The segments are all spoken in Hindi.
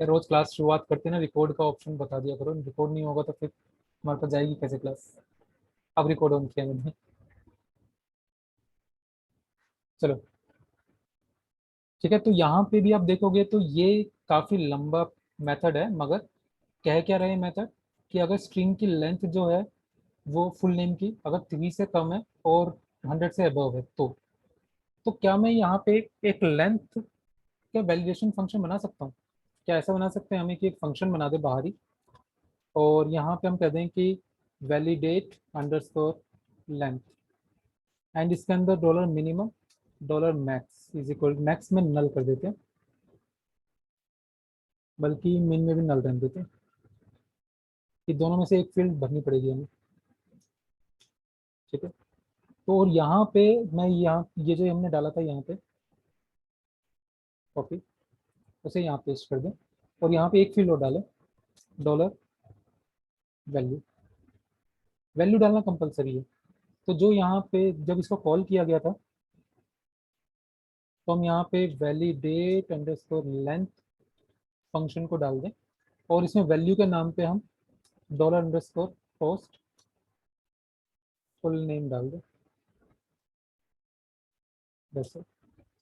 यार रोज क्लास शुरुआत करते ना, रिकॉर्ड का ऑप्शन बता दिया करो, रिकॉर्ड नहीं होगा तो फिर हमारे पास जाएगी कैसे क्लास। अब रिकॉर्ड ऑन किया मैंने। चलो ठीक है, तो यहाँ पे भी आप देखोगे तो ये काफी लंबा मेथड है, मगर कह क्या रहे मेथड कि अगर स्ट्रिंग की लेंथ जो है वो फुल नेम की अगर 3 से कम है और 100 से अबव है, तो क्या मैं यहाँ पे एक लेंथ का वैलिडेशन फंक्शन बना सकता हूँ? क्या ऐसा बना सकते हैं हमें कि एक फंक्शन बना दे बाहरी, और यहाँ पे हम कह दें कि वैलिडेट अंडरस्कोर लेंथ, एंड इसके अंदर dollar minimum dollar max is equal, max में नल कर देते हैं, बल्कि मिन में भी नल रहने देते हैं, कि दोनों में से एक फील्ड भरनी पड़ेगी हमें। ठीक है, तो और यहाँ पे मैं यहाँ ये जो हमने डाला था यहाँ पे कॉपी, उसे यहाँ पेस्ट कर दें, और यहाँ पे एक फील्ड और डालें, डॉलर वैल्यू। वैल्यू डालना कंपलसरी है। तो जो यहाँ पे जब इसको कॉल किया गया था, तो हम यहाँ पे वैलिडेट अंडरस्कोर लेंथ फंक्शन को डाल दें, और इसमें वैल्यू के नाम पे हम dollar underscore post full name डाल दें। बस।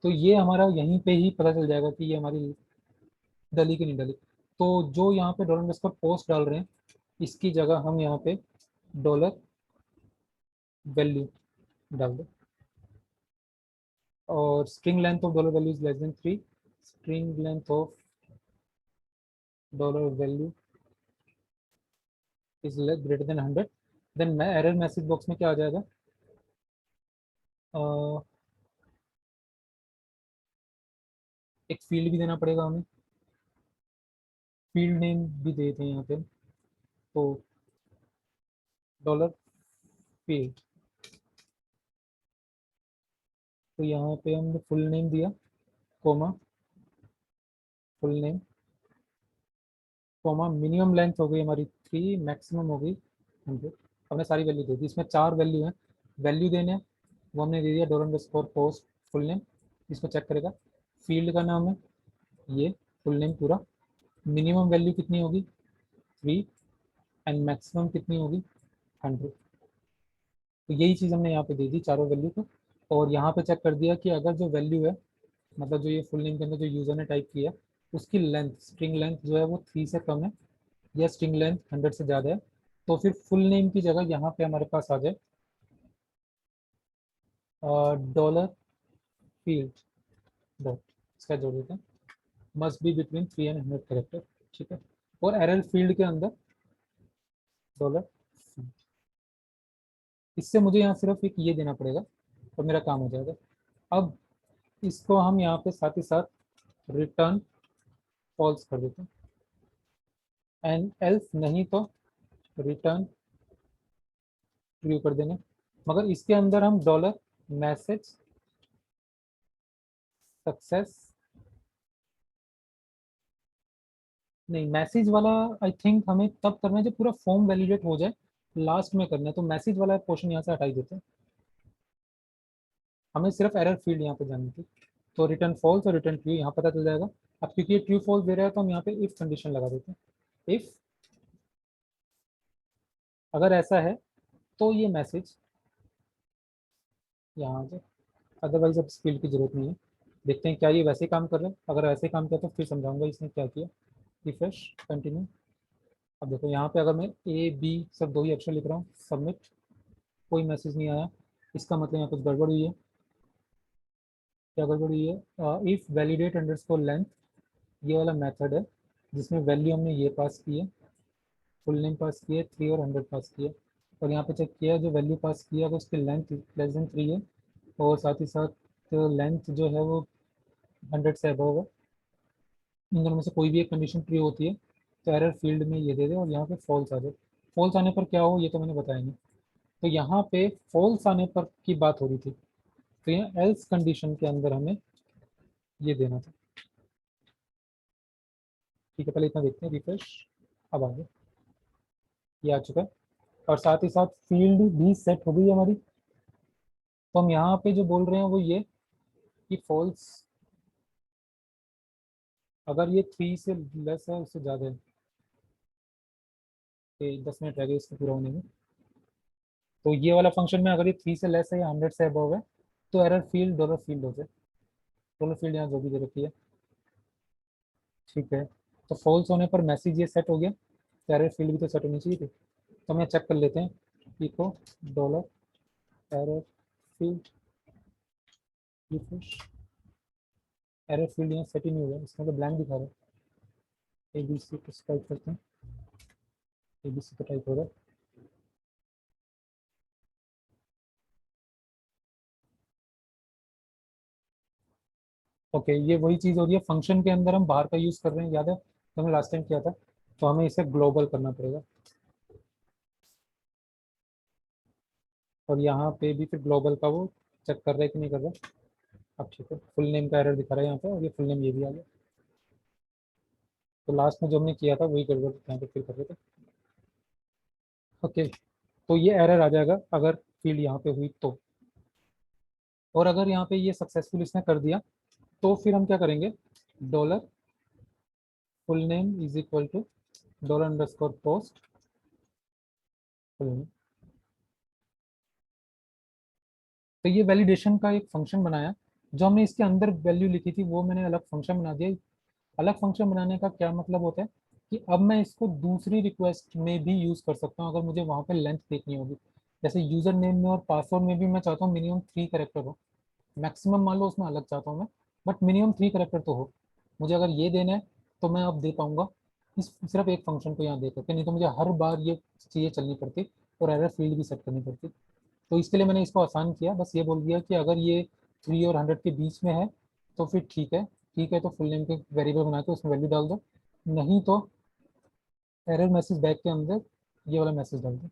तो ये हमारा यहीं पे ही पता चल जाएगा कि ये हमारी डली की नहीं डली। तो जो यहाँ पे डॉलर अंडरस्कोर पोस्ट डाल रहे हैं, इसकी जगह हम यहाँ पे डॉलर वैल्यू डाल दें, और string length of dollar value is less than 3, string length of dollar value is greater than 100। Then मैं एरर मैसेज बॉक्स में क्या आ जाएगा, एक फील्ड भी देना पड़ेगा हमें, फील्ड नेम भी देते हैं यहाँ पे, तो डॉलर फील्ड। तो यहाँ पे हमने फुल नेम दिया, comma full name, comma minimum length हो गई हमारी 3, मैक्सिमम हो गई 100। हमने सारी वैल्यू दे दी, इसमें 4 वैल्यू हैं, वैल्यू देने हैं, वो हमने दे दिया dollar underscore post full name, इसको चेक करेगा। फील्ड का नाम है ये फुल नेम पूरा, मिनिमम वैल्यू कितनी होगी 3, एंड मैक्सिमम कितनी होगी 100। तो यही चीज़ हमने यहाँ पे दे दी चारों वैल्यू को, और यहाँ पे चेक कर दिया कि अगर जो वैल्यू है, मतलब जो ये फुल नेम के अंदर जो यूज़र ने टाइप किया, उसकी लेंथ स्ट्रिंग लेंथ जो है वो 3 से कम है, या स्ट्रिंग लेंथ 100 से ज़्यादा है, तो फिर फुल नेम की जगह यहाँ पे हमारे पास आ जाए डॉलर फील्ड डॉट, इसका जोड़ देते हैं, must be between 3 and 100 character. ठीक है, और एरर फील्ड के अंदर डॉलर, इससे मुझे यहाँ सिर्फ एक ये देना पड़ेगा और मेरा काम हो जाएगा। अब इसको हम यहाँ पे साथ ही साथ रिटर्न फॉल्स कर देते हैं, एंड एल्स नहीं तो रिटर्न ट्रू कर देंगे, मगर इसके अंदर हम डॉलर मैसेज सक्सेस, नहीं मैसेज वाला आई थिंक हमें तब करना है जब पूरा फॉर्म वैलिडेट हो जाए, लास्ट में करना है, तो मैसेज वाला पोर्शन यहाँ से हटाई देते हैं, हमें सिर्फ एरर फील्ड यहाँ पे जानी थी। तो रिटर्न फॉल्स और रिटर्न ट्रू यहाँ पता चल जाएगा। अब क्योंकि ये ट्रू फॉल्स दे रहा है तो हम यहाँ पे इफ कंडीशन लगा देते हैं, इफ अगर ऐसा है तो ये मैसेज यहाँ से, अदरवाइज अब इस फील्ड की जरूरत नहीं है। देखते हैं क्या ये वैसे काम कर रहा है, अगर वैसे काम किया तो फिर समझाऊंगा इसने क्या किया। Refresh continue. अब देखो यहाँ पे अगर मैं ए बी सब दो ही अक्षर लिख रहा हूँ, सबमिट, कोई मैसेज नहीं आया, इसका मतलब यहाँ कुछ गड़बड़ हुई है। क्या गड़बड़ हुई है, इफ वैलिडेट अंडरस्कोर लेंथ, ये वाला मेथड है जिसमें वैल्यू हमने ये पास की है, फुल नेम पास किया, 3 और 100 पास किया, और यहाँ पे चेक किया जो वैल्यू पास किया अगर उसकी लेंथ लेस देन 3 है, और साथ ही साथ लेंथ जो है वो 100 से अबव है, इन दोनों में से कोई भी एक कंडीशन ट्रू होती है, तो एरर फील्ड में ये दे दे और यहाँ पे फॉल्स आ जाए। फॉल्स आने पर क्या हो ये तो मैंने बताया नहीं। तो यहाँ पे फॉल्स आने पर की बात हो रही थी, तो यहाँ एल्स कंडीशन के अंदर हमें ये देना था। ठीक है, पहले इतना देखते हैं, रिफ्रेश, अब आगे ये आ चुका है, और साथ ही साथ फील्ड भी सेट हो गई है हमारी। तो हम यहाँ पे जो बोल रहे हैं वो ये कि फॉल्स अगर ये 3 से लेस है, उससे ज़्यादा है, कि 10 मिनट रह गए इसको पूरा होने में, तो ये वाला फंक्शन में अगर ये 3 से लेस है या 100 से अबव है तो एरर फील्ड डॉलर फील्ड हो जाए। डॉलर फील्ड यहाँ जो भी दे रखी है, ठीक है। तो फॉल्स होने पर मैसेज ये सेट हो गया, तो एरर फील्ड भी तो सेट होनी चाहिए थी। तो हमें चेक कर लेते हैं, echo dollar error field refresh. Error field यहाँ सेट ही नहीं हुआ, इसमें तो ब्लैंक दिखा रहा है। ABC को टाइप करते हैं, ABC का टाइप हो रहा है। ओके, ये वही चीज़ हो रही है, फंक्शन के अंदर हम बाहर का यूज़ कर रहे हैं, याद है तो हमने लास्ट टाइम किया था। तो हमें इसे ग्लोबल करना पड़ेगा, और यहाँ पे भी फिर ग्लोबल का वो चेक कर रहा है कि नहीं कर रहा। अब ठीक है, फुल नेम का एरर दिखा रहा है यहाँ पे, और ये फुल नेम ये भी आ गया। तो लास्ट में जो हमने किया था वही गड़बड़ यहाँ पे फिर कर रहे थे। ओके, तो ये एरर आ जाएगा अगर फील्ड यहाँ पे हुई तो। और अगर यहाँ पे ये सक्सेसफुल इसने कर दिया तो फिर हम क्या करेंगे, dollar full name is equal to dollar underscore post full name. तो ये वैलिडेशन का एक फंक्शन बनाया, जो हमने इसके अंदर वैल्यू लिखी थी वो मैंने अलग फंक्शन बना दिया। अलग फंक्शन बनाने का क्या मतलब होता है कि अब मैं इसको दूसरी रिक्वेस्ट में भी यूज़ कर सकता हूँ अगर मुझे वहाँ पे लेंथ देखनी होगी। जैसे यूज़र नेम में और पासवर्ड में भी मैं चाहता हूँ मिनिमम 3 कैरेक्टर हो, मैक्सिमम मान लो उसमें अलग चाहता हूँ मैं, बट मिनिमम 3 कैरेक्टर तो हो। मुझे अगर ये देना है तो मैं अब दे पाऊँगा इस सिर्फ एक फंक्शन को यहाँ दे करके, नहीं तो मुझे हर बार ये चीज़ें चलनी पड़ती और एरर फील्ड भी सेट करनी पड़ती। तो इसके लिए मैंने इसको आसान किया, बस ये बोल दिया कि अगर ये 3 और 100 के बीच में है तो फिर ठीक है, ठीक है तो फुल नेम के वेरिएबल बना के उसमें वैल्यू डाल दो, नहीं तो एरर मैसेज बैक के अंदर ये वाला मैसेज डाल दो।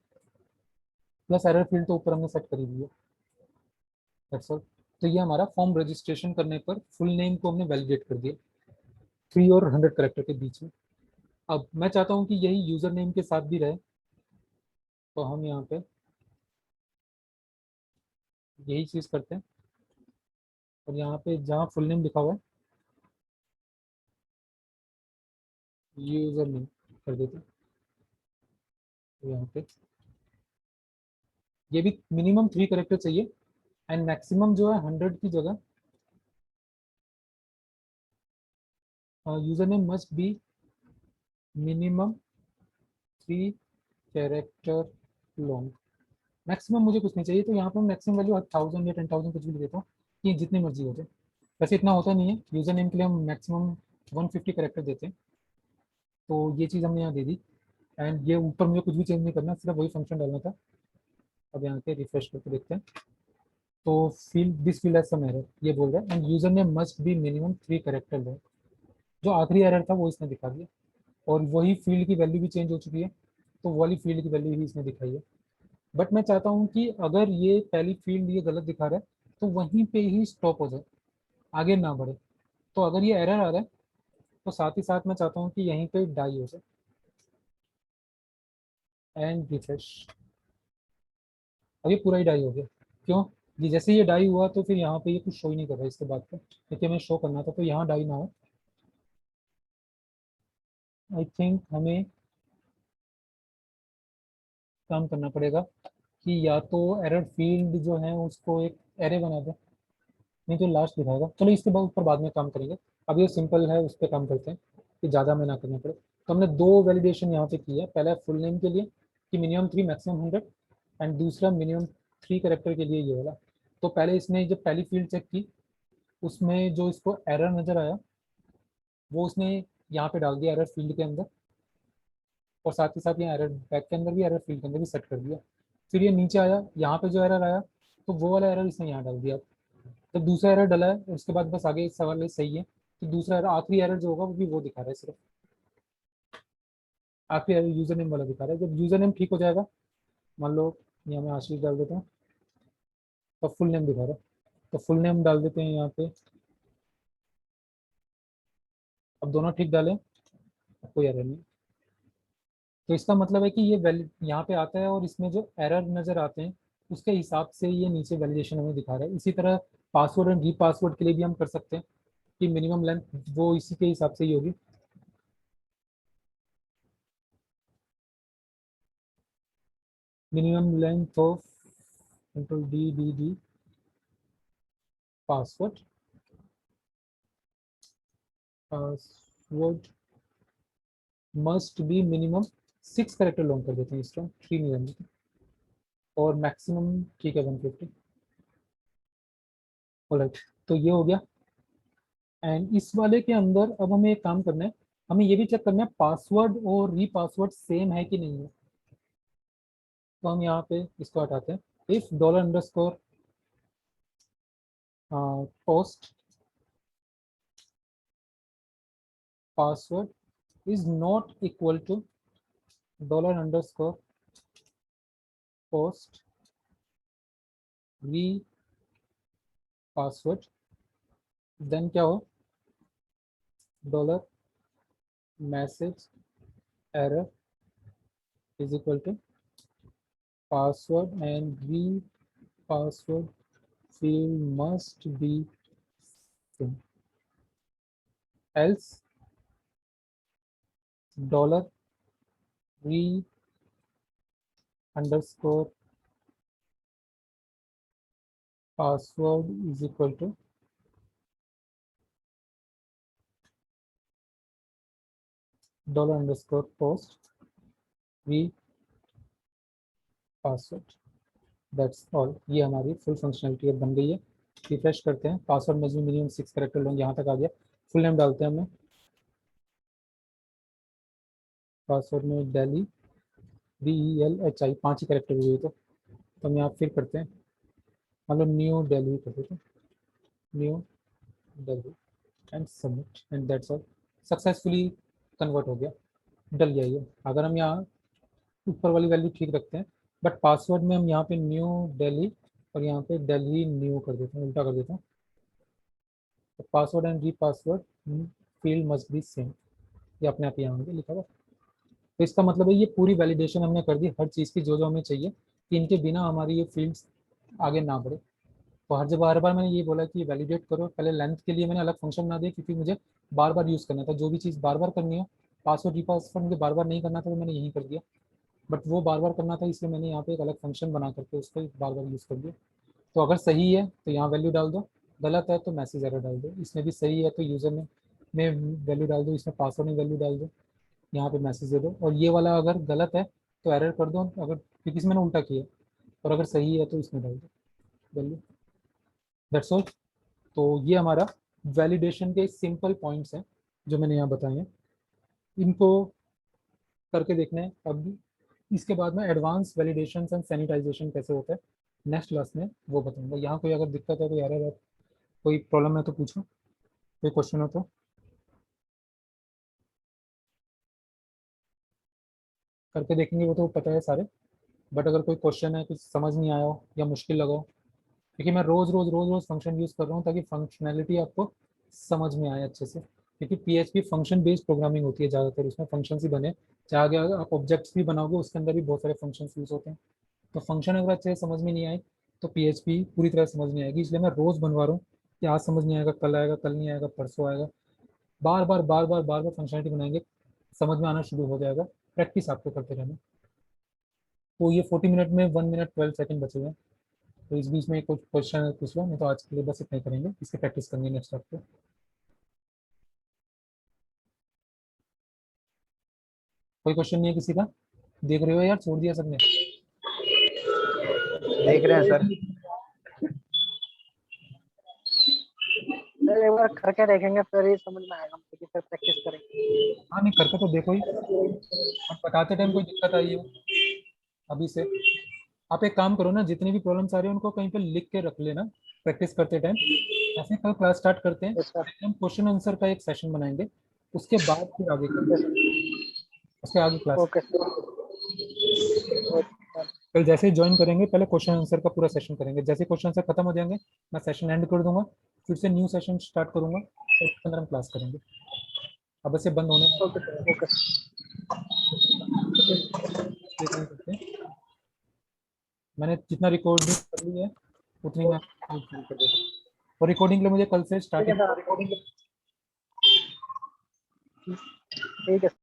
प्लस एरर फील्ड तो ऊपर हमने सेट कर ही दिया, दैट्स ऑल। तो ये हमारा फॉर्म रजिस्ट्रेशन करने पर फुल नेम को हमने वैलिडेट कर दिया 3 और 100 करेक्टर के बीच में। अब मैं चाहता हूँ कि यही यूजर नेम के साथ भी रहे, तो हम यहाँ पे यही चीज़ करते हैं, और यहाँ पे जहाँ फुल नेम लिखा हुआ है यूजर नेम कर देते हैं। तो यहाँ पे ये भी मिनिमम 3 करेक्टर चाहिए, एंड मैक्सिमम जो है 100 की जगह user name must be minimum 3 character long. Maximum मुझे कुछ नहीं चाहिए, तो यहाँ पर मैक्सिमम वैल्यू 1000 या 10,000 कुछ भी लिख देता हूँ कि जितनी मर्जी हो जाए। वैसे इतना होता नहीं है, यूजर नेम के लिए हम मैक्सिमम 150 कैरेक्टर देते हैं। तो ये चीज़ हमने यहाँ दे दी, एंड ये ऊपर मुझे कुछ भी चेंज नहीं करना, सिर्फ वही फंक्शन डालना था। अब यहाँ पे रिफ्रेश करके देखते हैं, तो field this field as some error ये बोल रहा है, and user name must be minimum 3 character long. जो आखिरी एरर था वो इसने दिखा दिया, और वही फील्ड की वैल्यू भी चेंज हो चुकी है, तो वाली फील्ड की वैल्यू ही इसने दिखाई है। बट मैं चाहता हूँ कि अगर ये पहली फील्ड ये गलत दिखा रहा है तो वहीं पे ही स्टॉप हो जाए, आगे ना बढ़े। तो अगर ये एरर आ रहा है तो साथ ही साथ मैं चाहता हूँ कि यहीं पे डाई हो जाए, एंड रिफ्रेश। अब ये पूरा ही डाई हो गया। क्यों? ये जैसे ये डाई हुआ तो फिर यहाँ पे ये कुछ शो ही नहीं कर रहा है इसके बाद पे, क्योंकि हमें शो करना था, तो यहाँ डाई ना हो। आई थिंक हमें काम करना पड़ेगा कि या तो एरर फील्ड जो है उसको एक एरे बना दे, नहीं तो लास्ट दिखाएगा। चलो इसके बाद ऊपर बाद में काम करेंगे, अब ये सिंपल है उस पर काम करते हैं कि ज़्यादा हमें ना करना पड़े। तो हमने दो वैलिडेशन यहाँ पे की है, पहला फुल नेम के लिए कि मिनिमम 3 मैक्सिमम 100, एंड दूसरा मिनिमम 3 करेक्टर के लिए ये वाला। तो पहले इसने जब पहली फील्ड चेक की उसमें जो इसको एरर नज़र आया वो उसने यहाँ पे डाल दिया एरर फील्ड के अंदर, और साथ ही साथ यहाँ एरर बैक के अंदर भी एरर फील्ड के अंदर भी सेट कर दिया। फिर ये नीचे आया, यहाँ पे जो एरर आया तो वो वाला एरर इसने यहाँ डाल दिया। तो दूसरा एरर डला है, उसके बाद बस आगे सवाल सही है। तो दूसरा एरर आखिरी एरर जो होगा वो भी वो दिखा रहा है, सिर्फ आखिरी एरर यूजर नेम वाला दिखा रहा है। जब यूजर नेम ठीक हो जाएगा, मान लो यहाँ मैं आशीष डाल देता हूँ, तो फुल नेम दिखा रहा है, तो फुल नेम डाल देते हैं यहाँ पे। अब दोनों ठीक डालें, अब कोई एरर नहीं। तो इसका मतलब है कि ये वैलिड यहाँ पे आता है, और इसमें जो एरर नज़र आते हैं उसके हिसाब से ये नीचे वैलिडेशन हमें दिखा रहा है। इसी तरह पासवर्ड एंड री पासवर्ड के लिए भी हम कर सकते हैं कि मिनिमम लेंथ वो इसी के हिसाब से ही होगी। Minimum length of control D password password must be minimum 6 character long कर देते हैं इसका, 3 नहीं रहने देते, और मैक्सिमम ठीक है 150। ऑलराइट, तो ये हो गया। एंड इस वाले के अंदर अब हमें एक काम करना है, हमें ये भी चेक करना है पासवर्ड और री पासवर्ड सेम है कि नहीं है। तो हम यहाँ पे इसको हटाते हैं। If dollar underscore post password is not equal to dollar underscore post re password, then क्या हो, dollar message error is equal to password and re password field must be same, else dollar re underscore password is equal to dollar underscore post re password. That's all, ये हमारी फुल फंक्शनलिटी अब बन गई है। रिफ्रेश करते हैं, password must be minimum 6 character long, यहाँ तक आ गया। फुल नेम डालते हैं हमें, पासवर्ड में दिल्ली DELHI 5 ही कैरेक्टर हुए तो हम यहाँ फिर करते हैं, मतलब न्यू दिल्ली कर देते हैं, new Delhi and submit, and that's all, successfully convert हो गया, डल गया ये। अगर हम यहाँ ऊपर वाली वैल्यू ठीक रखते हैं, बट पासवर्ड में हम यहाँ पे न्यू दिल्ली और यहाँ पे दिल्ली न्यू कर देते हैं, उल्टा कर देता हूँ। तो password and re password field must be same, ये अपने आप यहाँ आगे लिखा हुआ। तो इसका मतलब है ये पूरी वैलिडेशन हमने कर दी हर चीज़ की जो जो हमें चाहिए, कि इनके बिना हमारी ये फील्ड्स आगे ना बढ़े। तो हर जब बार बार मैंने ये बोला कि वैलिडेट करो, पहले लेंथ के लिए मैंने अलग फंक्शन बना दिया क्योंकि मुझे बार बार यूज़ करना था, जो भी चीज़ बार बार करनी हो, पासवर्ड री पासवर्ड मुझे बार बार नहीं करना था तो मैंने यही कर दिया, बट वो बार बार करना था इसलिए मैंने यहाँ पे एक अलग फंक्शन बना करके उसको बार बार यूज़ कर दिया। तो अगर सही है तो यहाँ वैल्यू डाल दो, गलत है तो मैसेज एरर डाल दो, इसमें भी सही है तो यूज़र में वैल्यू डाल दो, इसमें पासवर्ड में वैल्यू डाल दो, यहाँ पे मैसेज दे दो, और ये वाला अगर गलत है तो एरर कर दो, अगर क्योंकि इसमें मैंने उल्टा किया, और अगर सही है तो इसमें डाल दो वैल्यू। That's all. तो ये हमारा वैलिडेशन के सिंपल पॉइंट्स हैं जो मैंने यहाँ बताए हैं, इनको करके देखना है। अब इसके बाद में एडवांस वैलिडेशन एंड सैनिटाइजेशन कैसे होता है नेक्स्ट क्लास में वो बताऊंगा। यहाँ कोई अगर दिक्कत है, कोई एरर है, कोई प्रॉब्लम है तो पूछो, कोई क्वेश्चन हो तो। करके देखेंगे वो तो पता है सारे, बट अगर कोई क्वेश्चन है, कुछ समझ नहीं आया हो या मुश्किल लगा हो, क्योंकि मैं रोज रोज फंक्शन यूज़ कर रहा हूँ ताकि फंक्शनैलिटी आपको समझ में आए अच्छे से, क्योंकि PHP फंक्शन बेस्ड प्रोग्रामिंग होती है ज़्यादातर, उसमें फंक्शंस ही बने, चाहे आगे आप ऑब्जेक्ट्स भी बनाओगे उसके अंदर भी बहुत सारे फंक्शंस यूज़ होते हैं। तो फंक्शन अगर अच्छे से समझ में नहीं आए तो PHP पूरी तरह समझ नहीं आएगी, इसलिए मैं रोज़ बनवा रहा हूँ कि आज समझ नहीं आएगा, कल आएगा, कल नहीं आएगा, परसों आएगा, बार बार बार बार बार बार फंक्शनलिटी बनाएंगे, समझ में आना शुरू हो जाएगा, प्रैक्टिस आपको करते रहना। तो ये 40 मिनट में 1 मिनट 12 सेकंड बचे हैं, तो इस बीच में कुछ क्वेश्चन पूछ लो, नहीं तो आज के लिए बस इतना ही करेंगे, इसकी प्रैक्टिस करेंगे नेक्स्ट हफ्ते। कोई क्वेश्चन नहीं है किसी का? देख रहे हो यार, छोड़ दिया सबने। देख रहे हैं सर। सर एक बार करके देखेंगे फिर ही समझ में आएगा हमको कि फिर प्रैक्टिस करेंगे। हाँ नहीं, करके तो देखो ही, और बताते टाइम कोई दिक्कत आई हो अभी से, आप एक काम करो ना, जितनी भी प्रॉब्लम्स आ रही है उनको कहीं पे लिख के रख लेना प्रैक्टिस करते टाइम। ऐसे कल क्लास स्टार्ट करते हैं, यस सर। फिर हम क्वेश्चन आंसर का एक सेशन बनाएंगे, उसके बाद फिर आगे करते हैं, उसके आगे क्लास। Okay sir. कल जैसे ही ज्वाइन करेंगे पहले क्वेश्चन आंसर का पूरा सेशन करेंगे, जैसे क्वेश्चन आंसर खत्म हो जाएंगे मैं सेशन एंड कर दूंगा, फिर से न्यू सेशन स्टार्ट करूंगा और उसके अंदर हम क्लास करेंगे। अब से बंद होने ओके सर। ओके करते हैं, मैंने जितना रिकॉर्डिंग कर ली है उतनी मैं कर देता हूँ, और रिकॉर्डिंग के लिए मुझे कल से ठीक है स्टार्टिंग सर। रिकॉर्डिंग ठीक है।